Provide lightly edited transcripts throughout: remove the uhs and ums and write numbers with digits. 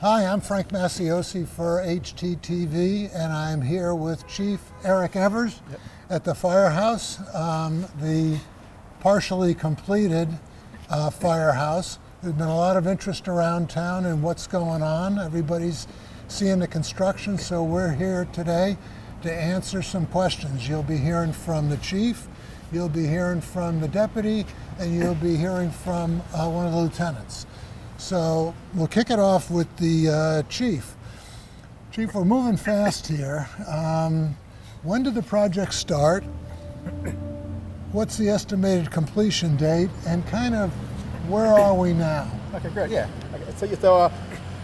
Hi, I'm Frank Masiosi for HTTV, and I'm here with Chief Eric Evers at the Firehouse, the partially completed Firehouse. There's been a lot of interest around town in what's going on. Everybody's seeing the construction, so we're here today to answer some questions. You'll be hearing from the chief, you'll be hearing from the deputy, and you'll be hearing from one of the lieutenants. So we'll kick it off with the chief. Chief, we're moving fast here. When did the project start? What's the estimated completion date? And kind of where are we now? Okay, great, yeah. Okay, so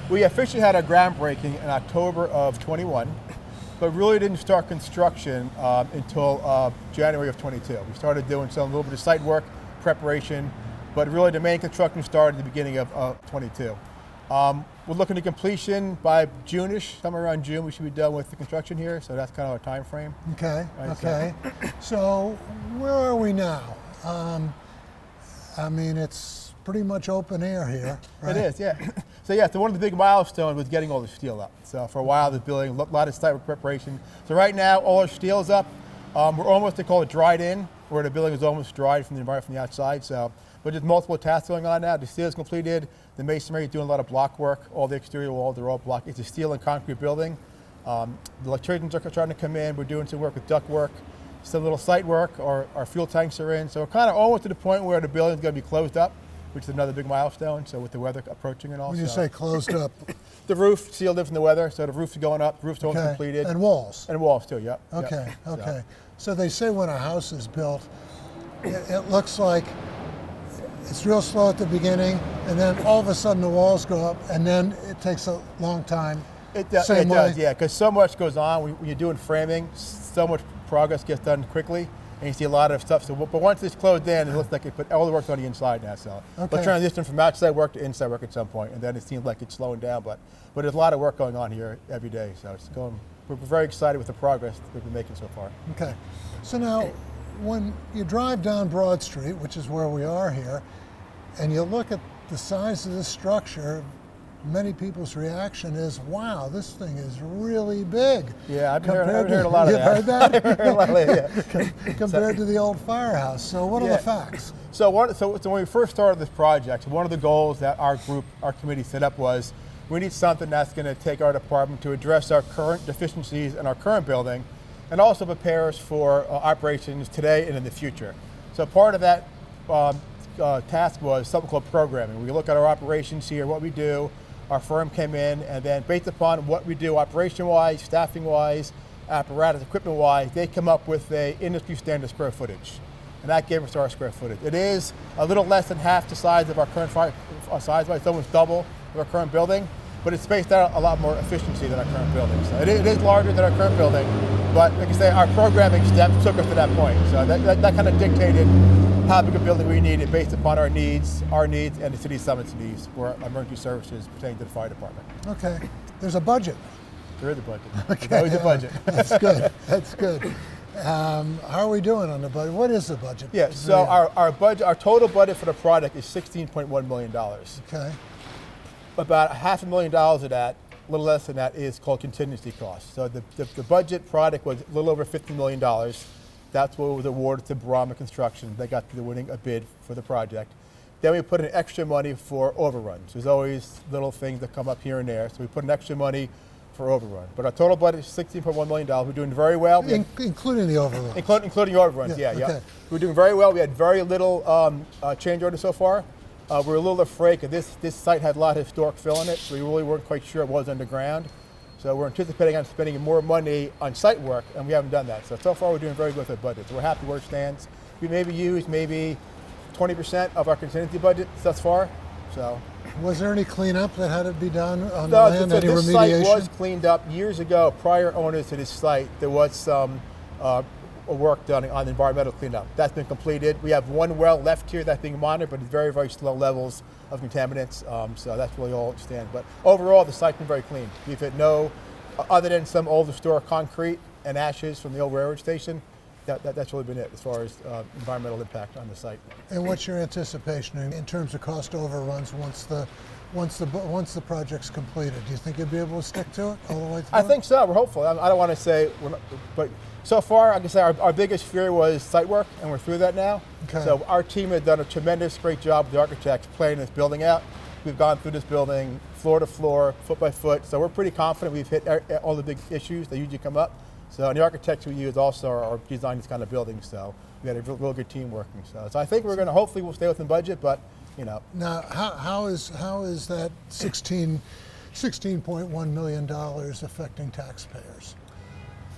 we officially had our groundbreaking in October of 21, but really didn't start construction until January of 22. We started doing a little bit of site work, preparation, but really the main construction started at the beginning of 22. We're looking at completion by June-ish, somewhere around June we should be done with the construction here, so that's kind of our time frame. Okay, right, okay. So where are we now? I mean, it's pretty much open air here, right? It is, yeah. So one of the big milestones was getting all the steel up. So for a while, the building, a lot of site work preparation. So right now, all our steel's up. We're almost, they call it dried in, where the building is almost dried from the environment from the outside. But there's multiple tasks going on now. The steel is completed. The masonry is doing a lot of block work. All the exterior walls are all block. It's a steel and concrete building. The electricians are trying to come in. We're doing some work with duct work, some little site work. Our fuel tanks are in. So we're kind of almost to the point where the building is going to be closed up, which is another big milestone. So with the weather approaching and all. When you say closed up? The roof sealed in from the weather. So the roof is going up. The roof's almost completed. And walls? And walls too, yep. Okay, yep. Okay. So they say when a house is built, it looks like it's real slow at the beginning, and then all of a sudden the walls go up, and then it takes a long time. It does, yeah, because so much goes on. When you're doing framing, so much progress gets done quickly, and you see a lot of stuff. So, but once it's closed in, it looks like it put all the work's on the inside now. So, We'll transition from outside work to inside work at some point, and then it seems like it's slowing down. But there's a lot of work going on here every day. So it's going. We're very excited with the progress we've been making so far. Okay, so now, when you drive down Broad Street, which is where we are here, and you look at the size of this structure, many people's reaction is, wow, this thing is really big. Yeah, I've heard a lot of that. You've heard that? I've heard a lot of that, yeah. Compared to the old Firehouse. So what are the facts? So when we first started this project, one of the goals that our committee set up was, we need something that's going to take our department to address our current deficiencies in our current building, and also prepare us for operations today and in the future. So part of that task was something called programming. We look at our operations here, what we do. Our firm came in, and then based upon what we do operation-wise, staffing-wise, apparatus, equipment-wise, they come up with a industry standard square footage. And that gave us our square footage. It is a little less than half the size of our current size, it's almost double of our current building, but it's spaced out a lot more efficiency than our current building. So it is larger than our current building, but like I say, our programming steps took us to that point. So that kind of dictated how big a building we needed based upon our needs, and the city summit's needs for emergency services pertaining to the fire department. Okay, there's a budget. There is a budget. Okay. There's always a budget. That's good, that's good. How are we doing on the budget? What is the budget? Yeah, so our total budget for the project is $16.1 million. Okay. About $500,000 of that, a little less than that, is called contingency costs. So the budget product was a little over $50 million. That's what was awarded to Brahma Construction. They got the winning a bid for the project. Then we put in extra money for overruns. There's always little things that come up here and there, so we put in extra money for overrun. But our total budget is $16.1 million. We're doing very well. Including the overruns? Including overruns, yeah. Okay. We're doing very well. We had very little change orders so far. We're a little afraid because this site had a lot of historic fill in it, so we really weren't quite sure it was underground. So we're anticipating on spending more money on site work, and we haven't done that. So far we're doing very good with our budget. So we're happy where it stands. We used maybe 20% of our contingency budget thus far. So. Was there any cleanup that had to be done on the land? Any remediation? This site was cleaned up years ago. Prior owners to this site, there was some work done on the environmental cleanup. That's been completed. We have one well left here that's being monitored, but it's very, very slow levels of contaminants. So that's really all it stands. But overall, the site's been very clean. We've had no, other than some old historic concrete and ashes from the old railroad station, that's really been it as far as environmental impact on the site. And what's your anticipation in terms of cost overruns once the once the project's completed? Do you think you'll be able to stick to it all the way through? I think so. We're hopeful. I don't want to say, but so far, I can say our biggest fear was site work, and we're through that now. Okay. So our team has done a great job with the architects planning this building out. We've gone through this building floor to floor, foot by foot. So we're pretty confident we've hit all the big issues that usually come up. So and the architects we use also are designing this kind of building. So we had a real good team working. So I think we're going to hopefully we'll stay within budget, but you know. Now, how is that $16.1 million affecting taxpayers?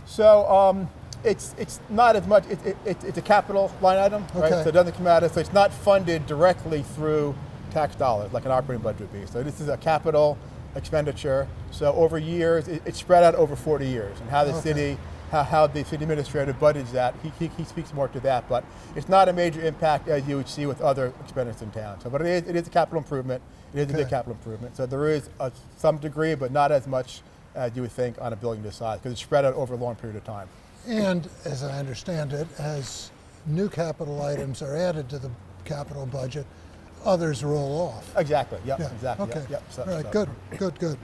So it's not as much. It's a capital line item, right? Okay. So it doesn't come out of. So it's not funded directly through tax dollars like an operating budget would be. So this is a capital expenditure. So over years, it's spread out over 40 years, and how the city. How the city administrator budgets that, he speaks more to that, but it's not a major impact as you would see with other expenditures in town. So, but it is a capital improvement. It is a big capital improvement. So there is some degree, but not as much as you would think on a building this size, because it's spread out over a long period of time. And as I understand it, as new capital items are added to the capital budget, others roll off. Exactly. Yep. Yeah. Exactly. Okay. Yep. So, all right. so. Good.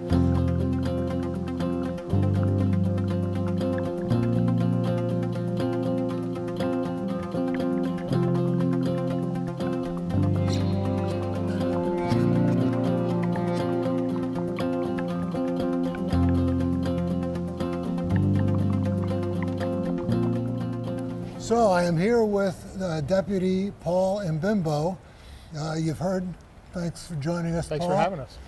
So I am here with Deputy Paul Mbimbo. You've heard, thanks for joining us, Thanks Paul. for having us.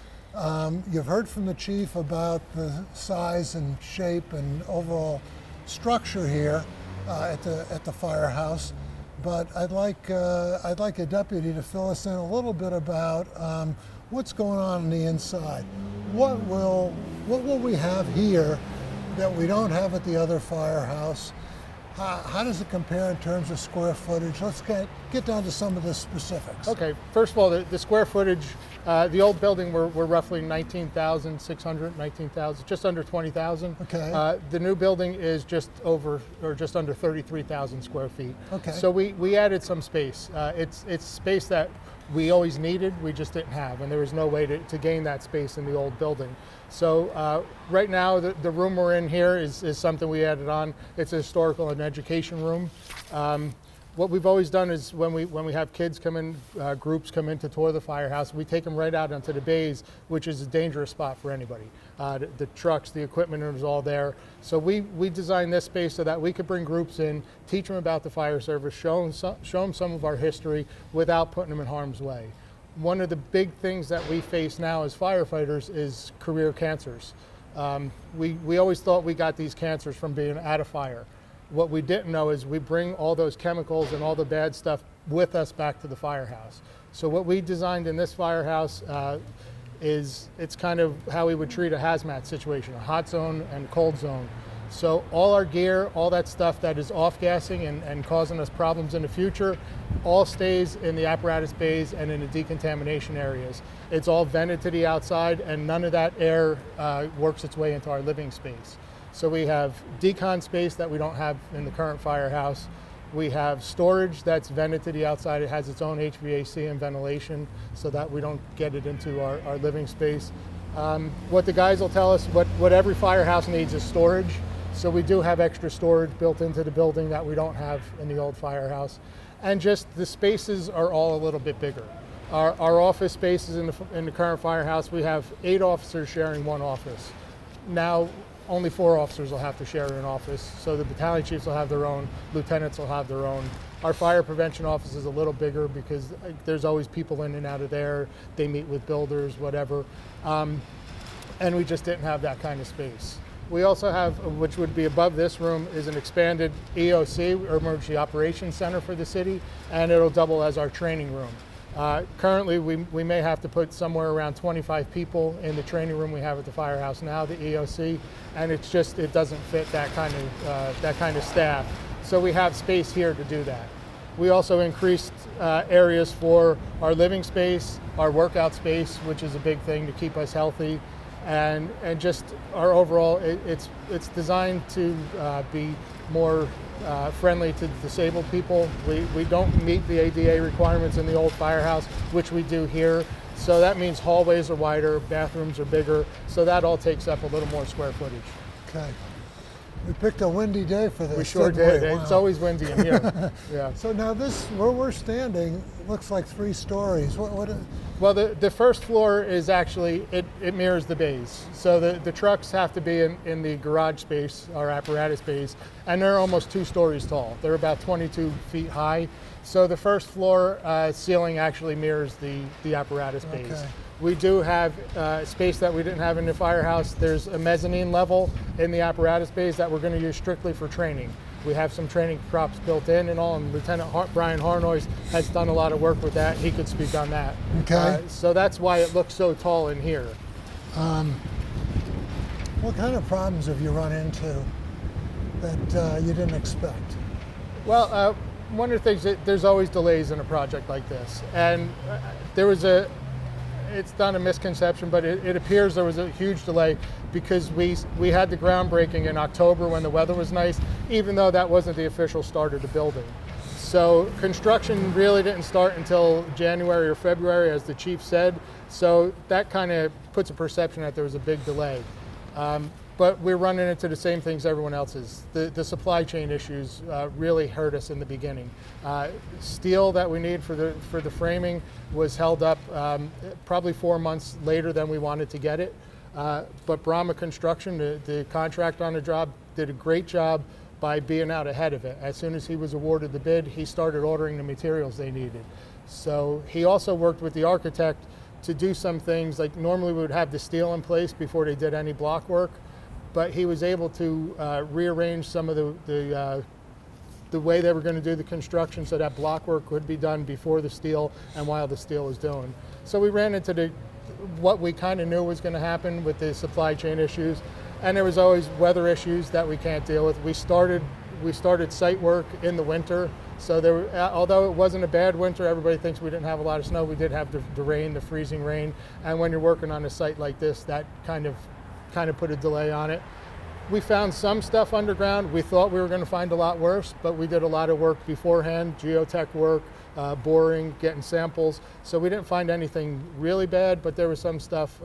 You've heard from the chief about the size and shape and overall structure here at the firehouse, but I'd like a deputy to fill us in a little bit about what's going on the inside. What will we have here that we don't have at the other firehouse? How does it compare in terms of square footage? Let's get down to some of the specifics. Okay, first of all, the square footage, the old building we're roughly 19,600, 19,000, just under 20,000. Okay. The new building is just over or just under 33,000 square feet. Okay. So we added some space. It's space that we always needed, we just didn't have, and there was no way to gain that space in the old building. So right now, the room we're in here is something we added on. It's a historical and education room. What we've always done is when we have kids come in, groups come in to tour the firehouse, we take them right out onto the bays, which is a dangerous spot for anybody. The trucks, the equipment is all there. So we designed this space so that we could bring groups in, teach them about the fire service, show them some of our history without putting them in harm's way. One of the big things that we face now as firefighters is career cancers. We always thought we got these cancers from being at a fire. What we didn't know is we bring all those chemicals and all the bad stuff with us back to the firehouse. So what we designed in this firehouse is it's kind of how we would treat a hazmat situation, a hot zone and cold zone. So all our gear, all that stuff that is off-gassing and causing us problems in the future, all stays in the apparatus bays and in the decontamination areas. It's all vented to the outside, and none of that air works its way into our living space. So we have decon space that we don't have in the current firehouse. We have storage that's vented to the outside. It has its own HVAC and ventilation so that we don't get it into our living space. What the guys will tell us, what every firehouse needs is storage. So we do have extra storage built into the building that we don't have in the old firehouse. And just the spaces are all a little bit bigger. Our office spaces in the current firehouse, we have 8 officers sharing one office. Now, only 4 officers will have to share an office. So the battalion chiefs will have their own, lieutenants will have their own. Our fire prevention office is a little bigger because there's always people in and out of there. They meet with builders, whatever. And we just didn't have that kind of space. We also have, which would be above this room, is an expanded EOC, or Emergency Operations Center for the city, and it'll double as our training room. Currently, we may have to put somewhere around 25 people in the training room we have at the firehouse now, the EOC, and it doesn't fit that kind of staff. So we have space here to do that. We also increased areas for our living space, our workout space, which is a big thing to keep us healthy, and just our overall, it's designed to be more friendly to disabled people. We don't meet the ADA requirements in the old firehouse, which we do here, So that means hallways are wider, bathrooms are bigger, so that all takes up a little more square footage. Okay. We picked a windy day for this. We sure didn't did. we? Wow. It's always windy in here. Yeah. So now this, where we're standing, looks like 3 stories. Well, the first floor is actually, it mirrors the bays. So the trucks have to be in the garage space, our apparatus bays, and they're almost 2 stories tall. They're about 22 feet high. So the first floor ceiling actually mirrors the apparatus bays. Okay. We do have space that we didn't have in the firehouse. There's a mezzanine level in the apparatus bays that we're going to use strictly for training. We have some training props built in and all, and Lieutenant Brian Harnois has done a lot of work with that. He could speak on that. Okay. So that's why it looks so tall in here. What kind of problems have you run into that you didn't expect? Well, one of the things that there's always delays in a project like this, and there was it's not a misconception, but it appears there was a huge delay because we had the groundbreaking in October when the weather was nice, even though that wasn't the official start of the building. So construction really didn't start until January or February, as the chief said. So that kind of puts a perception that there was a big delay. But we're running into the same things everyone else is. The supply chain issues really hurt us in the beginning. Steel that we need for the framing was held up probably 4 months later than we wanted to get it. But Brahma Construction, the contractor on the job, did a great job by being out ahead of it. As soon as he was awarded the bid, he started ordering the materials they needed. So he also worked with the architect to do some things, like normally we would have the steel in place before they did any block work, but he was able to rearrange some of the way they were going to do the construction so that block work could be done before the steel and while the steel was doing. So we ran into what we kind of knew was going to happen with the supply chain issues, and there was always weather issues that we can't deal with. We started site work in the winter, so although it wasn't a bad winter, everybody thinks we didn't have a lot of snow. We did have the rain, the freezing rain, and when you're working on a site like this, that kind of put a delay on it. We found some stuff underground. We thought we were going to find a lot worse, but we did a lot of work beforehand, geotech work, boring, getting samples. So we didn't find anything really bad, but there was some stuff,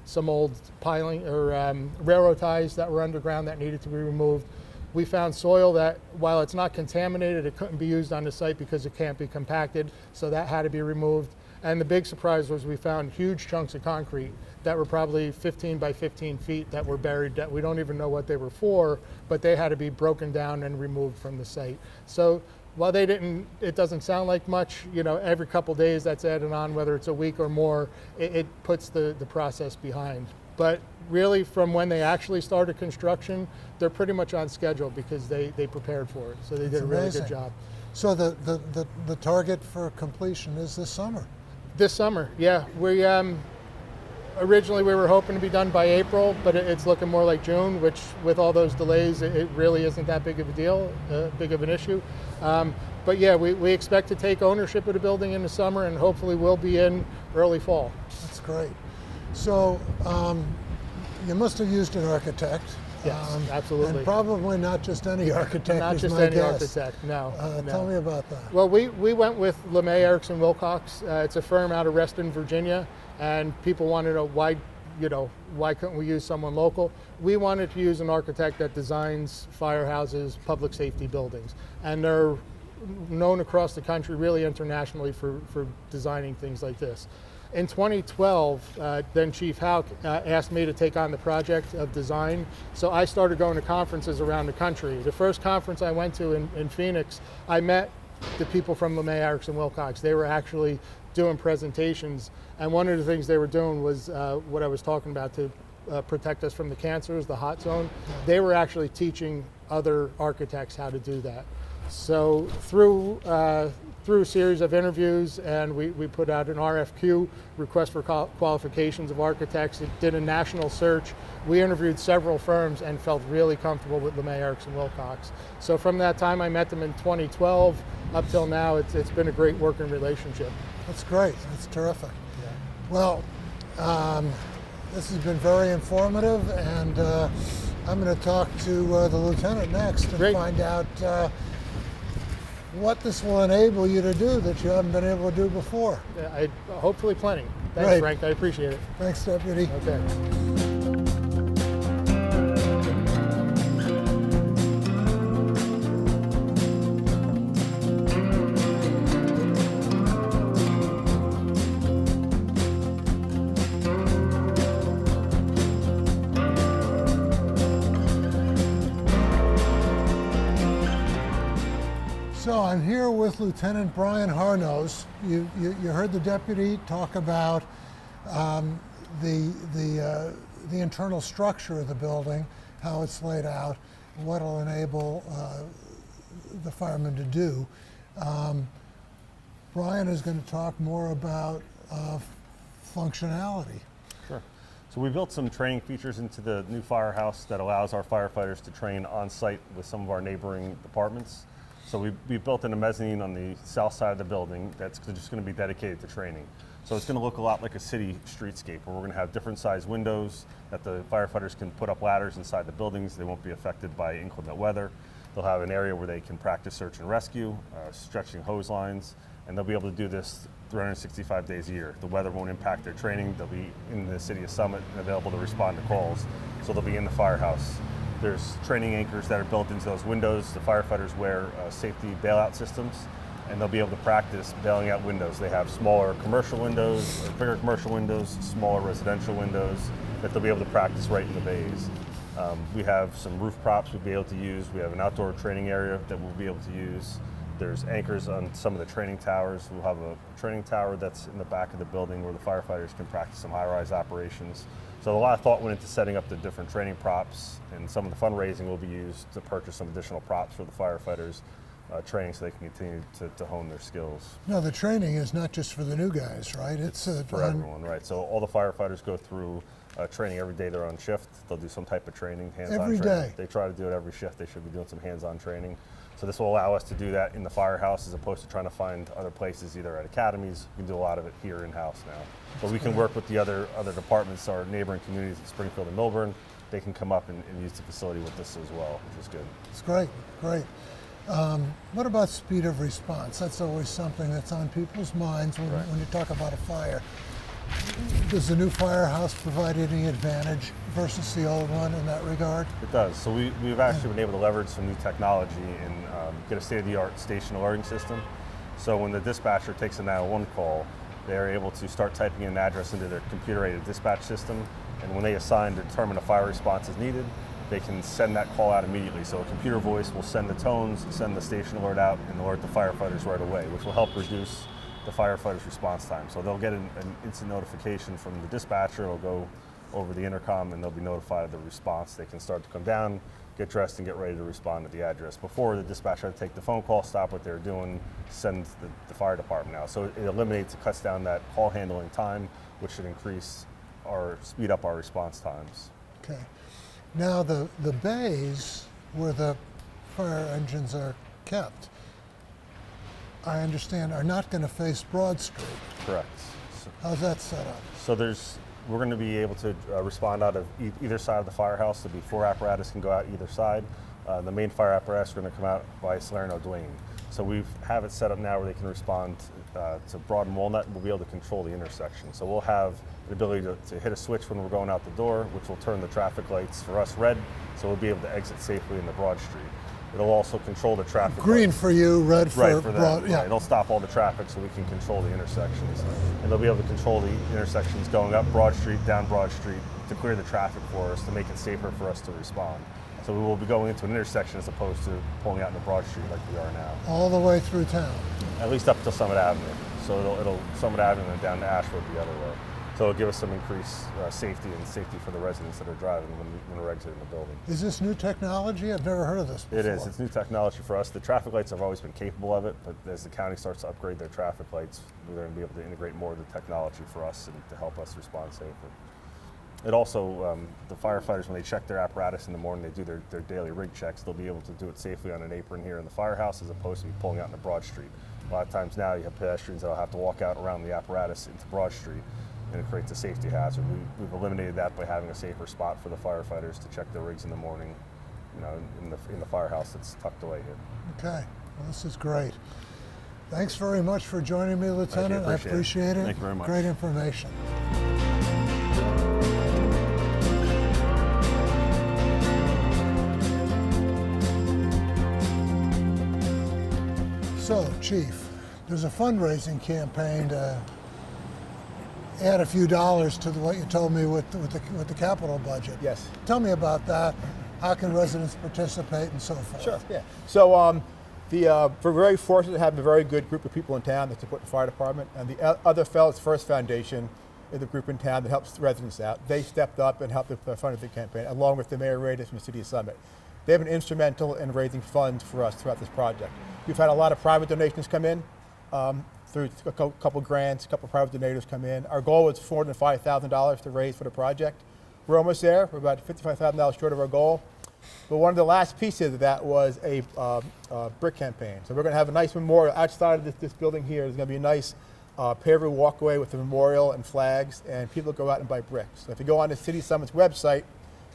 some old piling or railroad ties that were underground that needed to be removed. We found soil that, while it's not contaminated, it couldn't be used on the site because it can't be compacted, so that had to be removed. And the big surprise was we found huge chunks of concrete that were probably 15 by 15 feet that were buried that we don't even know what they were for, but they had to be broken down and removed from the site. So while it doesn't sound like much, every couple days that's added on, whether it's a week or more, it puts the process behind. But really, from when they actually started construction, they're pretty much on schedule because they prepared for it. So they did a really good job. So the target for completion is this summer? This summer, yeah. We originally we were hoping to be done by April, but it's looking more like June, which with all those delays, it really isn't that big of a deal, big of an issue. But yeah, we expect to take ownership of the building in the summer, and hopefully we'll be in early fall. That's great. So you must have used an architect. Yes, absolutely. And probably not just any architect. Not is just my any guess. architect, no. Tell me about that. Well, we went with LeMay Erickson Wilcox. It's a firm out of Reston, Virginia, and people wanted to know why couldn't we use someone local? We wanted to use an architect that designs firehouses, public safety buildings, and they're known across the country, really internationally, for designing things like this. In 2012, then Chief Houck asked me to take on the project of design, so I started going to conferences around the country. The first conference I went to in Phoenix, I met the people from LeMay Erickson Wilcox. They were actually doing presentations, and one of the things they were doing was what I was talking about to protect us from the cancers, the hot zone. They were actually teaching other architects how to do that. So through a series of interviews, and we put out an RFQ, request for qualifications of architects. It did a national search. We interviewed several firms and felt really comfortable with LeMay Erickson Wilcox. So from that time, I met them in 2012 up till now. It's been a great working relationship. That's great. That's terrific. Yeah. Well, this has been very informative, and I'm going to talk to the lieutenant next and find out what this will enable you to do that you haven't been able to do before. Hopefully plenty. Thanks, Great. Frank. I appreciate it. Thanks, Deputy. Okay. So I'm here with Lieutenant Brian Harnose. You heard the deputy talk about the internal structure of the building, how it's laid out, what it'll enable the firemen to do. Brian is going to talk more about functionality. Sure. So we built some training features into the new firehouse that allows our firefighters to train on site with some of our neighboring departments. So we built in a mezzanine on the south side of the building that's just going to be dedicated to training. So it's going to look a lot like a city streetscape where we're going to have different size windows that the firefighters can put up ladders inside the buildings. They won't be affected by inclement weather. They'll have an area where they can practice search and rescue, stretching hose lines, and they'll be able to do this 365 days a year. The weather won't impact their training. They'll be in the city of Summit and available to respond to calls. So they'll be in the firehouse. There's training anchors that are built into those windows. The firefighters wear safety bailout systems, and they'll be able to practice bailing out windows. They have smaller commercial windows, or bigger commercial windows, smaller residential windows that they'll be able to practice right in the bays. We have some roof props we'll be able to use. We have an outdoor training area that we'll be able to use. There's anchors on some of the training towers. We'll have a training tower that's in the back of the building where the firefighters can practice some high-rise operations. So a lot of thought went into setting up the different training props, and some of the fundraising will be used to purchase some additional props for the firefighters training so they can continue to hone their skills. No, the training is not just for the new guys, right? It's for everyone, right? So all the firefighters go through training every day they're on shift. They'll do some type of training, hands-on Every training. day? They try to do it every shift. They should be doing some hands-on training. So this will allow us to do that in the firehouse as opposed to trying to find other places, either at academies. We can do a lot of it here in-house now. But we can work with the other departments, our neighboring communities in Springfield and Milburn. They can come up and use the facility with us as well, which is good. It's great, great. What about speed of response? That's always something that's on people's minds when you talk about a fire. Does the new firehouse provide any advantage versus the old one in that regard? It does. So we've actually been able to leverage some new technology and get a state-of-the-art station alerting system. So when the dispatcher takes a 911 call, they're able to start typing in an address into their computer-aided dispatch system, and when they assign to determine a fire response is needed, they can send that call out immediately. So a computer voice will send the tones, send the station alert out, and alert the firefighters right away, which will help reduce the firefighters' response time. So they'll get an instant notification from the dispatcher. It'll go over the intercom, and they'll be notified of the response. They can start to come down, get dressed, and get ready to respond to the address. Before, the dispatcher had to take the phone call, stop what they're doing, send the fire department out. So it eliminates, it cuts down that call handling time, which should increase or speed up our response times. Okay. Now the bays where the fire engines are kept, I understand, are not going to face Broad Street. Correct. How's that set up? So we're going to be able to respond out of either side of the firehouse. There'll be 4 apparatus can go out either side. The main fire apparatus are going to come out by Salerno Duane. So we have it set up now where they can respond to Broad and Walnut, and we'll be able to control the intersection. So we'll have the ability to hit a switch when we're going out the door, which will turn the traffic lights for us red, so we'll be able to exit safely into Broad Street. It'll also control the traffic. Green lights. for you, red for, Right, for Broad. them. Yeah. It'll stop all the traffic so we can control the intersections. And they'll be able to control the intersections going up Broad Street, down Broad Street, to clear the traffic for us, to make it safer for us to respond. So we will be going into an intersection as opposed to pulling out into Broad Street like we are now. All the way through town. At least up to Summit Avenue. So it'll Summit Avenue and down to Ashwood the other way. So it'll give us some increased safety for the residents that are driving when we're exiting the building. Is this new technology? I've never heard of this before. It is. It's new technology for us. The traffic lights have always been capable of it, but as the county starts to upgrade their traffic lights, we're going to be able to integrate more of the technology for us and to help us respond safely. It also, the firefighters, when they check their apparatus in the morning, they do their daily rig checks. They'll be able to do it safely on an apron here in the firehouse as opposed to pulling out into Broad Street. A lot of times now you have pedestrians that will have to walk out around the apparatus into Broad Street, and it creates a safety hazard. We've eliminated that by having a safer spot for the firefighters to check their rigs in the morning, in the firehouse that's tucked away here. Okay, well, this is great. Thanks very much for joining me, Lieutenant. I appreciate it. Thank you very much. Great information. So, Chief, there's a fundraising campaign to add a few dollars to what you told me with the capital budget. Yes. Tell me about that. How can residents participate and so forth? Sure. Yeah. So we're very fortunate to have a very good group of people in town that support the fire department, and the Other Fellows First Foundation is the group in town that helps residents out. They stepped up and helped the fundraising campaign, along with the Mayor Radius from the City of Summit. They've been instrumental in raising funds for us throughout this project. We've had a lot of private donations come in through a couple grants, a couple private donators come in. Our goal was $405,000 to raise for the project. We're almost there. We're about $55,000 short of our goal. But one of the last pieces of that was a brick campaign. So we're going to have a nice memorial outside of this building here. There's going to be a nice paver walkway with a memorial and flags, and people go out and buy bricks. So if you go on the City Summit's website,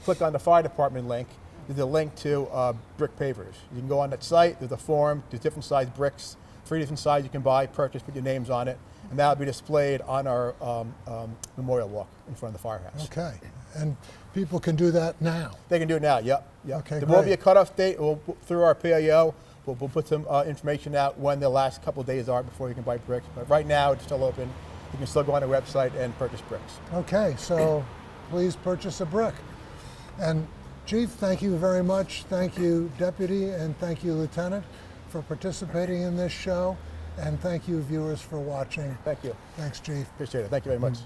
click on the fire department link, there's a link to brick pavers. You can go on that site, there's a form, there's different size bricks, 3 different sizes you can buy, purchase, put your names on it, and that'll be displayed on our memorial walk in front of the firehouse. Okay, and people can do that now? They can do it now, yep. Okay, there won't be great. a cutoff date. Through our PIO, we'll put some information out when the last couple of days are before you can buy bricks. But right now, it's still open. You can still go on the website and purchase bricks. Okay, so please purchase a brick. And Chief, thank you very much. Thank you, Deputy, and thank you, Lieutenant, for participating in this show. And thank you, viewers, for watching. Thank you. Thanks, Chief. Appreciate it. Thank you very much.